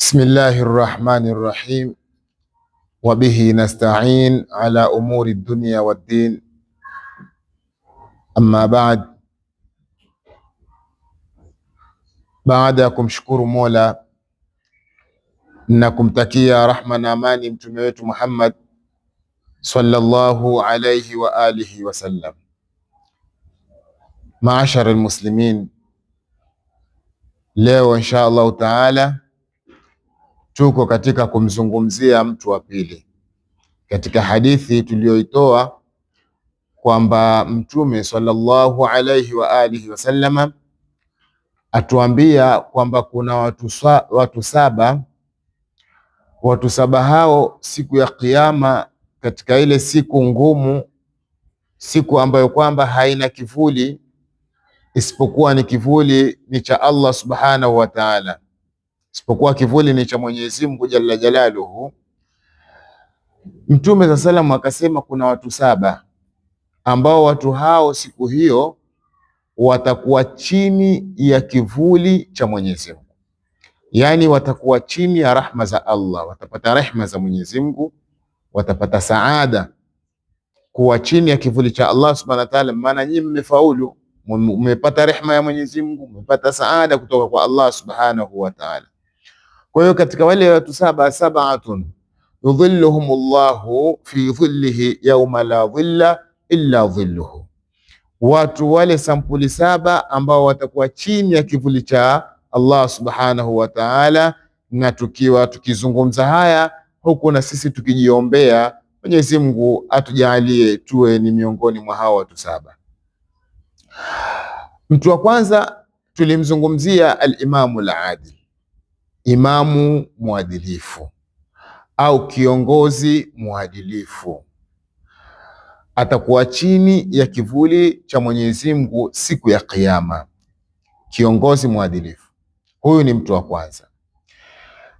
Bismillahir Rahmanir Rahim wa bihi nasta'in ala umuri dunya waddin, amma ba'd. Baada ya kumshukuru Mola na kumtakia rahma na amani mtume wetu Muhammad sallallahu alayhi wa alihi wasallam, maashara almuslimin, leo insha Allahu taala tuko katika kumzungumzia mtu wa pili katika hadithi tuliyoitoa kwamba mtume sallallahu alayhi wa alihi wasallama atuambia kwamba kuna watu saba. Watu saba hao siku ya Kiyama, katika ile siku ngumu, siku ambayo kwamba haina kivuli isipokuwa ni kivuli ni cha Allah subhanahu wa ta'ala, isipokuwa kivuli ni cha Mwenyezi Mungu jalla jalaluhu. Mtume sallallahu alayhi akasema kuna watu saba ambao watu hao siku hiyo watakuwa chini ya kivuli cha Mwenyezi Mungu, yaani watakuwa chini ya rahma za Allah, watapata rehma za Mwenyezi Mungu, watapata saada kuwa chini ya kivuli cha Allah subhanahu wa ta'ala. Maana nyinyi mmefaulu, mmepata rehma ya Mwenyezi Mungu, mmepata saada kutoka kwa Allah subhanahu wa ta'ala. Kwa hiyo katika wale watu saba, sab'atun yudhilluhumullahu fi dhillihi yawma la dhilla illa dhilluhu, watu wale sampuli saba ambao watakuwa chini ya kivuli cha Allah subhanahu wa ta'ala. Na tukizungumza haya huku na sisi tukijiombea Mwenyezi Mungu atujalie tuwe ni miongoni mwa hao watu saba. Mtu wa kwanza tulimzungumzia al-Imamu al-Adil, imamu mwadilifu au kiongozi mwadilifu, atakuwa chini ya kivuli cha Mwenyezi Mungu siku ya Kiyama. Kiongozi mwadilifu huyu ni mtu wa kwanza,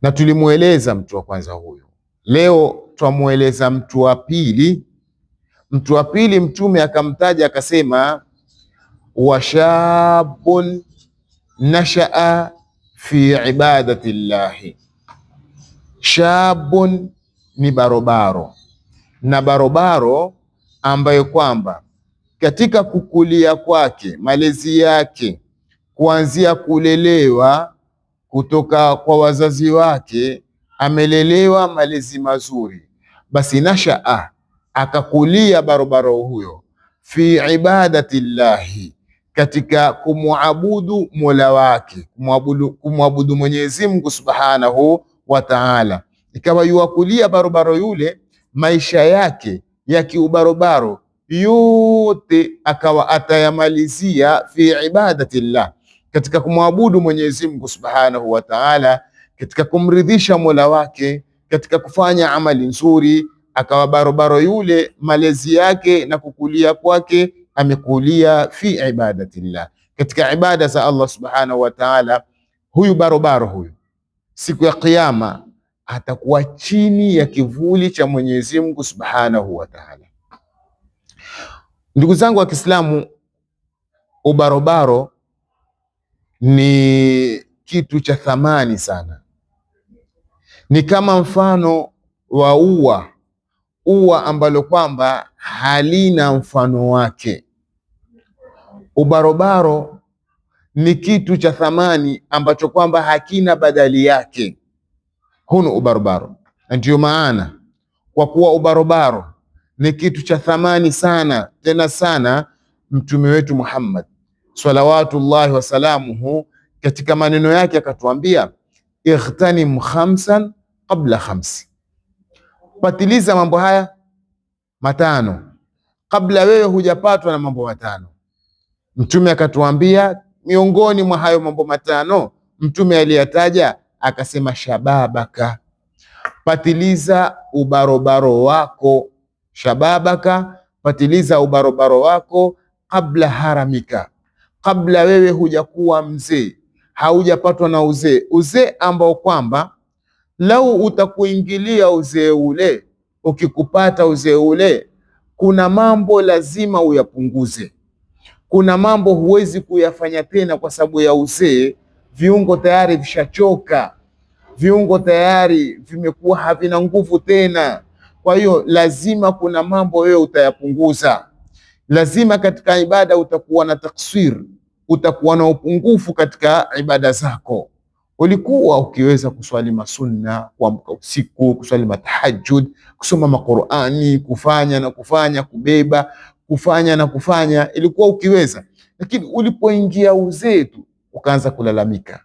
na tulimueleza mtu wa kwanza huyu. Leo twamueleza mtu wa pili. Mtu wa pili Mtume akamtaja akasema, washabun nashaa fi ibadati llahi. Shabun ni barobaro, na barobaro ambayo kwamba katika kukulia kwake, malezi yake, kuanzia kulelewa kutoka kwa wazazi wake, amelelewa malezi mazuri, basi nashaa, akakulia barobaro huyo fi ibadati llahi, katika kumwabudu Mola wake, kumwabudu Mwenyezi Mungu subhanahu wa ta'ala. Ikawa yuwakulia barobaro yule, maisha yake ya kiubarobaro yote akawa atayamalizia fi ibadati llah, katika kumwabudu Mwenyezi Mungu subhanahu wa ta'ala, katika kumridhisha Mola wake, katika kufanya amali nzuri. Akawa barobaro yule malezi yake na kukulia kwake amekulia fi ibadati llah, katika ibada za Allah subhanahu wa ta'ala. Huyu barobaro huyu siku ya Kiyama atakuwa chini ya kivuli cha Mwenyezi Mungu subhanahu wa ta'ala. Ndugu zangu wa Kiislamu, ubarobaro ni kitu cha thamani sana. Ni kama mfano wa ua ambalo kwamba halina mfano wake. Ubarobaro ni kitu cha thamani ambacho kwamba hakina badali yake. Hunu ubarobaro, na ndiyo maana kwa kuwa ubarobaro ni kitu cha thamani sana tena sana, mtume wetu Muhammad salawatullahi wasalamuhu katika maneno yake akatuambia, ightanim khamsan qabla khamsi, patiliza mambo haya matano kabla wewe hujapatwa na mambo matano. Mtume akatuambia miongoni mwa hayo mambo matano mtume aliyataja akasema, shababaka, patiliza ubarobaro wako. Shababaka, patiliza ubarobaro wako kabla haramika, kabla wewe hujakuwa mzee, haujapatwa na uzee ambao kwamba lau utakuingilia uzee ule, ukikupata uzee ule, kuna mambo lazima uyapunguze, kuna mambo huwezi kuyafanya tena kwa sababu ya uzee, viungo tayari vishachoka. viungo tayari vimekuwa havina nguvu tena. Kwa hiyo lazima kuna mambo wewe utayapunguza. Lazima katika ibada utakuwa na taksir, utakuwa na upungufu katika ibada zako. Ulikuwa ukiweza kuswali masunna, kuamka usiku, kuswali matahajjud, kusoma Qur'ani, kufanya na kufanya, kubeba, kufanya na kufanya, ilikuwa ukiweza. Lakini ulipoingia uzee tu ukaanza kulalamika,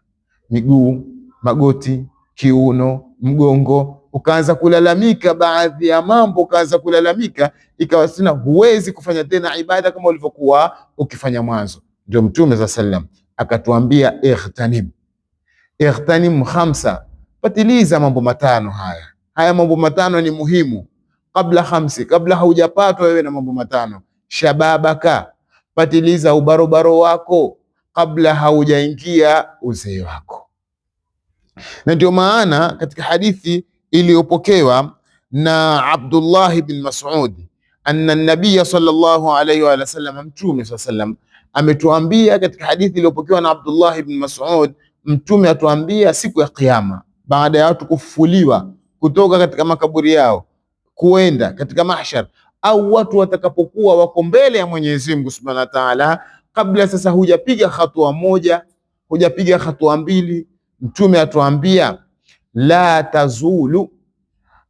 miguu, magoti, kiuno, mgongo, ukaanza kulalamika baadhi ya mambo, ukaanza kulalamika, ikawa sina, huwezi kufanya tena ibada kama ulivyokuwa ukifanya mwanzo. Ndio Mtume sallallahu alaihi wasallam akatuambia ightanim khamsa, patiliza mambo matano haya. Haya mambo matano ni muhimu. Kabla khamsi, kabla haujapatwa wewe na mambo matano. Shababaka, patiliza ubarobaro wako kabla haujaingia uzee wako. Na ndio maana katika hadithi iliyopokewa na Abdullah bin Mas'ud, anna an-nabiy sallallahu alayhi wa sallam, Mtume sallallahu alayhi ametuambia katika hadithi iliyopokewa na Abdullah bin Mas'ud, Mtume atuambia siku ya Kiyama, baada ya watu kufufuliwa kutoka katika makaburi yao kuenda katika mahshar, au watu watakapokuwa wako mbele ya Mwenyezi Mungu Subhanahu wa Ta'ala, kabla sasa hujapiga hatua moja, hujapiga hatua mbili, Mtume atuambia la tazulu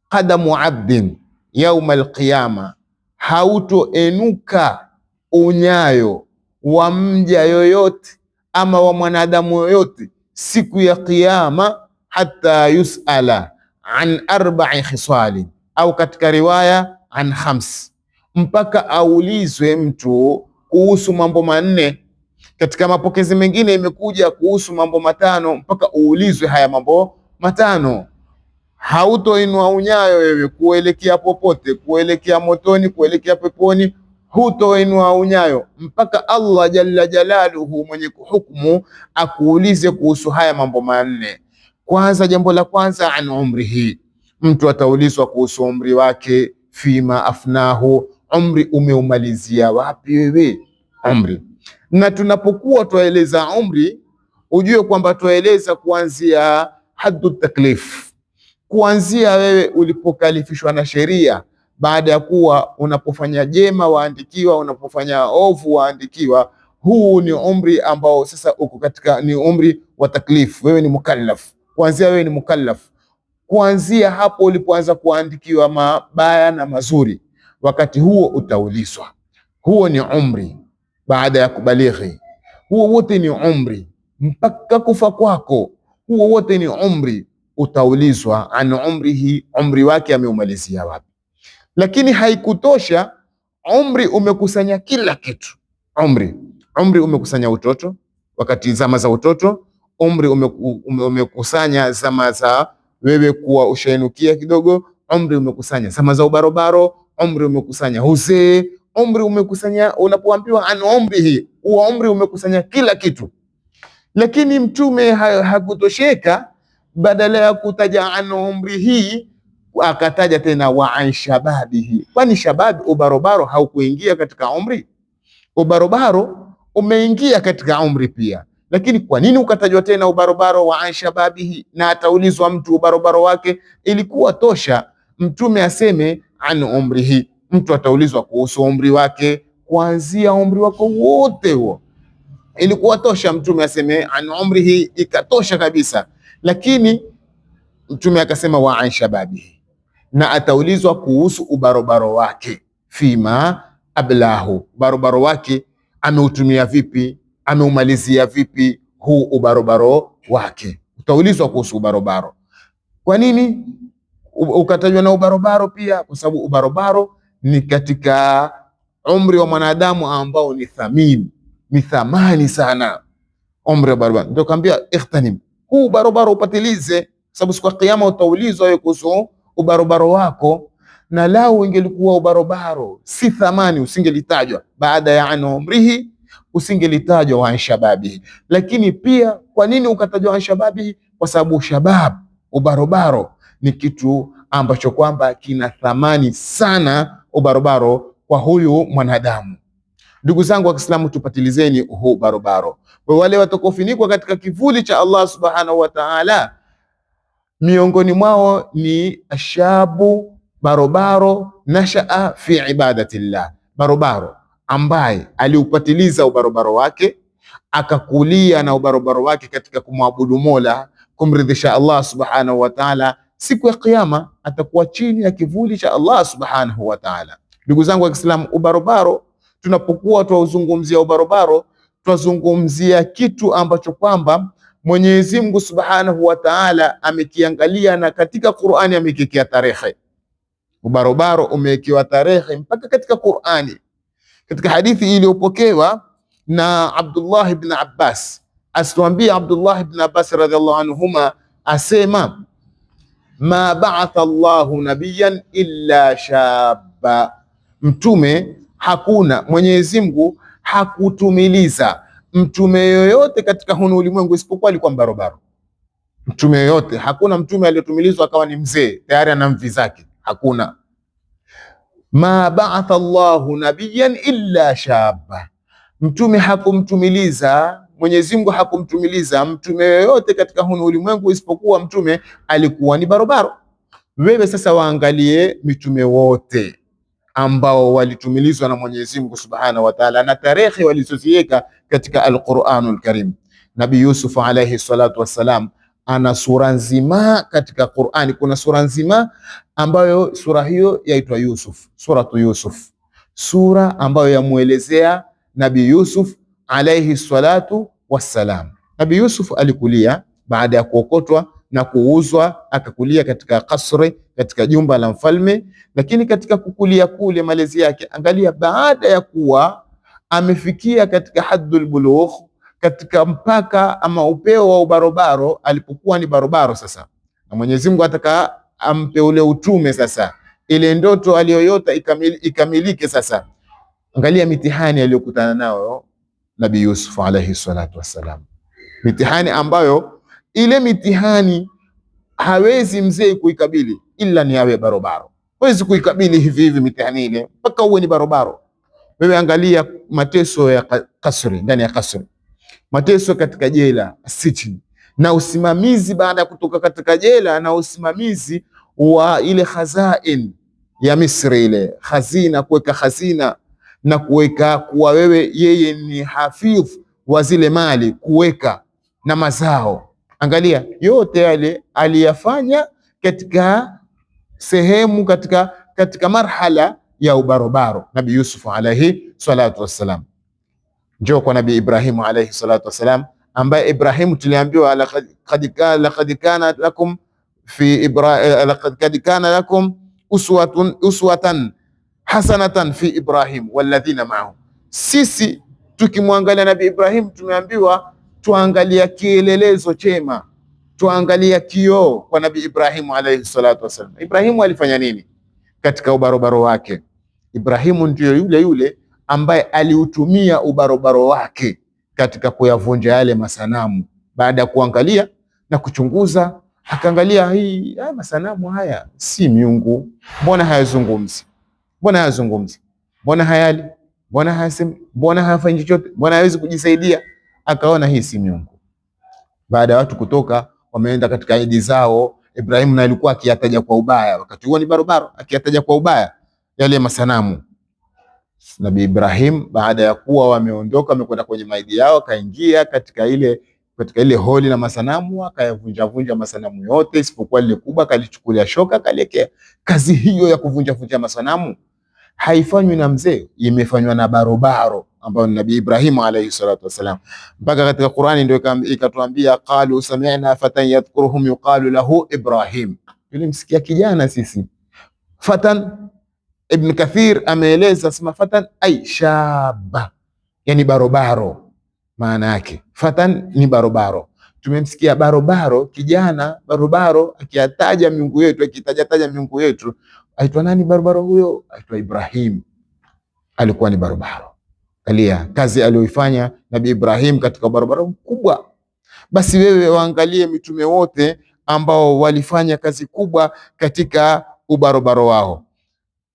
qadamu abdin yauma alqiyama, hautoenuka unyayo wa mja yoyote ama wa mwanadamu yoyote siku ya Kiyama, hata yusala an arba'i khisali, au katika riwaya an khams, mpaka aulizwe mtu kuhusu mambo manne. Katika mapokezi mengine imekuja kuhusu mambo matano, mpaka uulizwe haya mambo matano. Hautoinua unyayo wewe kuelekea popote, kuelekea motoni, kuelekea peponi, hutoinua unyayo mpaka Allah jalla jalaluhu mwenye kuhukumu akuulize kuhusu haya mambo manne. Kwanza, jambo la kwanza, an umrihi, mtu ataulizwa kuhusu umri wake, fima afnahu, umri umeumalizia wapi wewe umri. Na tunapokuwa twaeleza umri, ujue kwamba twaeleza kuanzia haddu taklif, kuanzia wewe ulipokalifishwa na sheria, baada ya kuwa unapofanya jema waandikiwa, unapofanya ovu waandikiwa. Huu ni umri ambao sasa uko katika, ni umri wa taklif. Wewe ni mukallaf, kuanzia wewe ni mukallaf, kuanzia hapo ulipoanza kuandikiwa mabaya na mazuri, wakati huo utaulizwa. Huo ni umri baada ya kubalighi, huo wote ni umri mpaka kufa kwako, huo wote ni umri. Utaulizwa an umrihi, umri wake ameumalizia wapi. Lakini haikutosha, umri umekusanya kila kitu. Umri umekusanya utoto, wakati zama za utoto. Umri umekusanya zama za wewe kuwa ushainukia kidogo. Umri umekusanya zama za ubarobaro. Umri umekusanya uzee. Umri umekusanya, unapoambiwa an umrihi, huo umri umekusanya kila kitu. Lakini Mtume hakutosheka, badala ya kutaja an umrihi akataja tena wa an shababihi. Kwani shabab, ubarobaro haukuingia katika umri? Ubarobaro umeingia katika umri pia, lakini kwa nini ukatajwa tena ubarobaro wa an shababihi? Na ataulizwa mtu ubarobaro wake. Ilikuwa tosha Mtume aseme an umrihi, mtu ataulizwa kuhusu umri wake, kuanzia umri wako wote huo. Ilikuwa tosha Mtume aseme an umrihi, ikatosha kabisa. Lakini Mtume akasema wa an shababihi, na ataulizwa kuhusu ubarobaro wake, fima ablahu, barobaro wake ameutumia vipi, ameumalizia vipi huu ubarobaro wake. Utaulizwa kuhusu ubarobaro. Kwa nini ukatajwa na ubarobaro pia? Kwa sababu ubarobaro ni katika umri wa mwanadamu ambao ni thamani sana, umri wa barobaro. Ndio kaambia ightanim, huu barobaro upatilize, sababu siku ya Kiyama utaulizwa wewe kuhusu ubarobaro wako. Na lau ingelikuwa ubarobaro si thamani, usingelitajwa baada ya an umrihi, usingelitajwa wa shababihi. Lakini pia kwa nini ukatajwa wa shababihi? Kwa sababu shabab, ubarobaro ni kitu ambacho kwamba kina thamani sana, ubarobaro kwa huyu mwanadamu. Ndugu zangu wa Kiislamu, tupatilizeni huu barobaro. Kwa wale watakaofunikwa katika kivuli cha Allah subhanahu wa ta'ala, miongoni mwao ni ashabu, barobaro, nashaa fi ibadatillah, barobaro ambaye aliupatiliza ubarobaro wake akakulia na ubarobaro wake katika kumwabudu Mola, kumridhisha Allah subhanahu wa ta'ala. Siku ya Kiyama atakuwa chini ya kivuli cha Allah subhanahu wa ta'ala. Ndugu zangu wa Kiislamu, ubarobaro, tunapokuwa tuuzungumzia ubarobaro, twazungumzia kitu ambacho kwamba Mwenyezi Mungu subhanahu wa ta'ala amekiangalia na katika Qur'ani amekikia tarehe. Ubarobaro umewekewa tarehe mpaka katika Qur'ani. Katika hadithi iliyopokewa na Abdullah ibn Abbas, asituambia Abdullah ibn Abbas radhiallahu anhuma asema, ma ba'atha Allahu nabiyan illa shabba, mtume hakuna, Mwenyezi Mungu hakutumiliza mtume yoyote katika hunu ulimwengu isipokuwa alikuwa barobaro. Mtume yoyote, hakuna mtume aliyotumilizwa akawa ni mzee tayari ana mvi zake, hakuna. Ma ba'atha Allahu nabiyan illa shabba, mtume hakumtumiliza, Mwenyezi Mungu hakumtumiliza mtume yoyote katika hunu ulimwengu isipokuwa mtume alikuwa ni barobaro. Wewe sasa waangalie mitume wote ambao walitumilizwa na Mwenyezi Mungu Subhanahu wa Ta'ala na tarehe walizoziweka katika Al-Qur'anul Karim. Nabii Yusuf alayhi salatu wassalam ana sura nzima katika Qur'ani. Kuna sura nzima ambayo sura hiyo yaitwa Yusuf, suratu Yusuf, sura ambayo yamuelezea Nabii Yusuf alayhi salatu wassalam. Nabii Yusuf alikulia baada ya kuokotwa na kuuzwa, akakulia katika kasri, katika jumba la mfalme. Lakini katika kukulia kule, malezi yake, angalia, baada ya kuwa amefikia katika haddul bulugh, katika mpaka ama upeo wa ubarobaro, alipokuwa ni barobaro sasa, na Mwenyezi Mungu ataka ampe ule utume sasa, ile ndoto aliyoyota ikamilike sasa. Angalia mitihani aliyokutana nayo Nabii Yusuf alayhi salatu wassalam, mitihani ambayo ile mitihani hawezi mzee kuikabili ila ni awe barobaro. Hawezi kuikabili hivi hivi mitihani ile mpaka uwe ni barobaro. Wewe angalia mateso ya kasri, ndani ya kasri, mateso katika jela sitini, na usimamizi baada ya kutoka katika jela, na usimamizi wa ile khazain ya Misri, ile khazina, kuweka khazina na kuweka kuwa wewe yeye ni hafidh wa zile mali, kuweka na mazao. Angalia yote yale aliyafanya katika sehemu, katika marhala ya ubarobaro Nabii Yusuf alayhi salatu wassalam. Njoo kwa Nabii Ibrahim alayhi salatu wassalam, ambaye Ibrahim tuliambiwa laqad kana lakum uswatan hasanatan fi Ibrahim walladhina ma'ahu. Sisi tukimwangalia Nabii Ibrahim tumeambiwa tuangalia kielelezo chema, tuangalia kioo kwa Nabii Ibrahim alayhi salatu wasallam. Ibrahimu alifanya nini katika ubarobaro wake? Ibrahimu ndio yule yule ambaye aliutumia ubarobaro wake katika kuyavunja yale masanamu. Baada ya kuangalia na kuchunguza, akaangalia haya masanamu haya si miungu, mbona hayazungumzi, mbona hayazungumzi, mbona hayali, mbona hayasemi, mbona hayafanyi chochote, mbona hawezi kujisaidia? Akaona hii si miungu. Baada ya watu kutoka wameenda katika idi zao, Ibrahimu na alikuwa akiyataja kwa ubaya, wakati huo ni barobaro, akiyataja kwa ubaya yale masanamu. Nabii Ibrahim baada ya kuwa wameondoka, wamekwenda kwenye maidi yao, akaingia katika ile holi na masanamu, akayavunja vunja masanamu yote isipokuwa lile kubwa, akalichukulia shoka akaliekea. Kazi hiyo ya kuvunja vunja masanamu haifanywi na mzee, imefanywa na barobaro ambao ni Nabii Ibrahim alayhi salatu wasalam. Mpaka katika Qur'ani ndio ikatuambia qalu sami'na fatan yadhkuruhum yuqalu lahu Ibrahim. Tulimsikia kijana sisi fatan. Ibn Kathir ameeleza sema fatan ay shaba, yani barobaro. Maana yake fatan ni barobaro. Tumemsikia barobaro, kijana barobaro, akiyataja miungu yetu, akitaja miungu yetu. Aitwa nani barobaro huyo? Aitwa Ibrahim, alikuwa ni barobaro. Angalia kazi aliyoifanya Nabii Ibrahim katika barobaro mkubwa. Basi wewe waangalie mitume wote ambao walifanya kazi kubwa katika ubarobaro wao.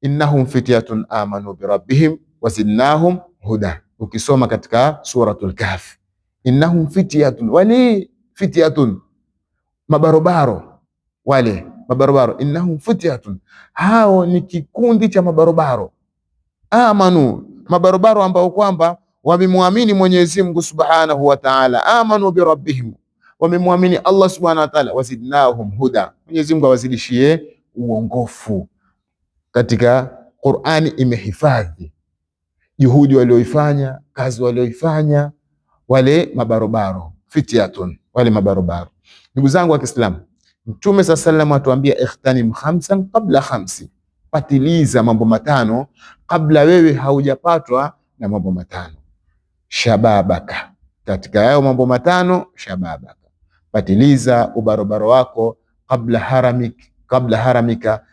Innahum fityatun amanu birabbihim wazidnahum huda. Ukisoma katika suratul Kahf, innahum fityatun, wali fityatun, mabarobaro wale mabarobaro, innahum fityatun, hao ni kikundi cha mabarobaro, amanu, mabarobaro ambao kwamba wamemwamini Mwenyezi Mungu Subhanahu wa Ta'ala, amanu bi rabbihim, wamemwamini Allah Subhanahu wa Ta'ala, wazidnahum huda, Mwenyezi Mungu awazidishie uongofu. Katika Qur'ani imehifadhi juhudi walioifanya, kazi walioifanya wale mabarobaro, fityatun, wale mabarobaro. Ndugu zangu wa Kiislamu, Mtume sallallahu alayhi wasallam atuambia ikhtanim khamsan qabla khamsi, patiliza mambo matano kabla wewe haujapatwa na mambo matano. Shababaka, katika hayo mambo matano, shababaka, patiliza ubarobaro wako kabla haramika,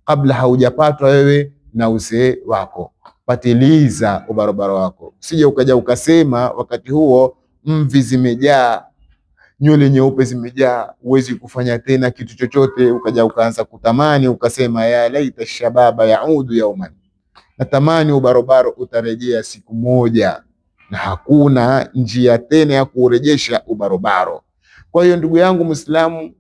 kabla haujapatwa wewe na uzee wako. Patiliza ubarobaro wako, usije ukaja ukasema wakati huo mvi zimejaa, nywele nyeupe zimejaa, huwezi kufanya tena kitu chochote, ukaja ukaanza kutamani ukasema ya laita shababa yaudu yauman, natamani ubarobaro utarejea siku moja, na hakuna njia tena ya kurejesha ubarobaro. Kwa hiyo ndugu yangu Muislamu,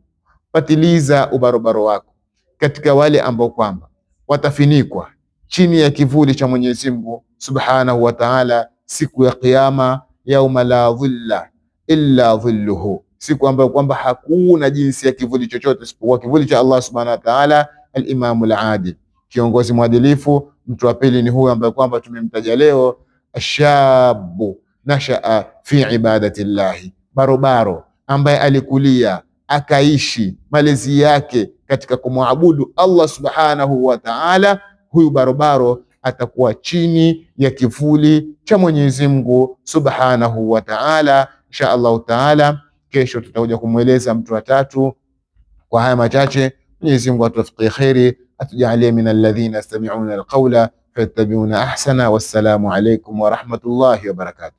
patiliza ubarobaro wako katika wale ambao kwamba watafinikwa chini ya kivuli cha Mwenyezi Mungu Subhanahu wa Ta'ala siku ya Kiyama, yauma la dhilla illa dhilluhu, siku ambayo kwamba hakuna jinsi ya kivuli chochote isipokuwa kivuli cha Allah Subhanahu wa Ta'ala. Al-Imamu al-Adil, kiongozi mwadilifu. Mtu wa pili ni huyo ambaye kwamba tumemtaja leo, ashabu nashaa fi ibadati llahi, barobaro ambaye alikulia akaishi malezi yake katika kumwabudu Allah Subhanahu wa Ta'ala. Huyu barobaro atakuwa chini ya kivuli cha Mwenyezi Mungu Subhanahu wa Ta'ala. Insha Allah Ta'ala kesho tutakuja kumweleza mtu wa tatu. Kwa haya machache, Mwenyezi Mungu atuwafikie kheri, atujalie min alladhina yastami'una alqawla fayattabi'una ahsana. Wassalamu alaykum wa rahmatullahi wa barakatuh.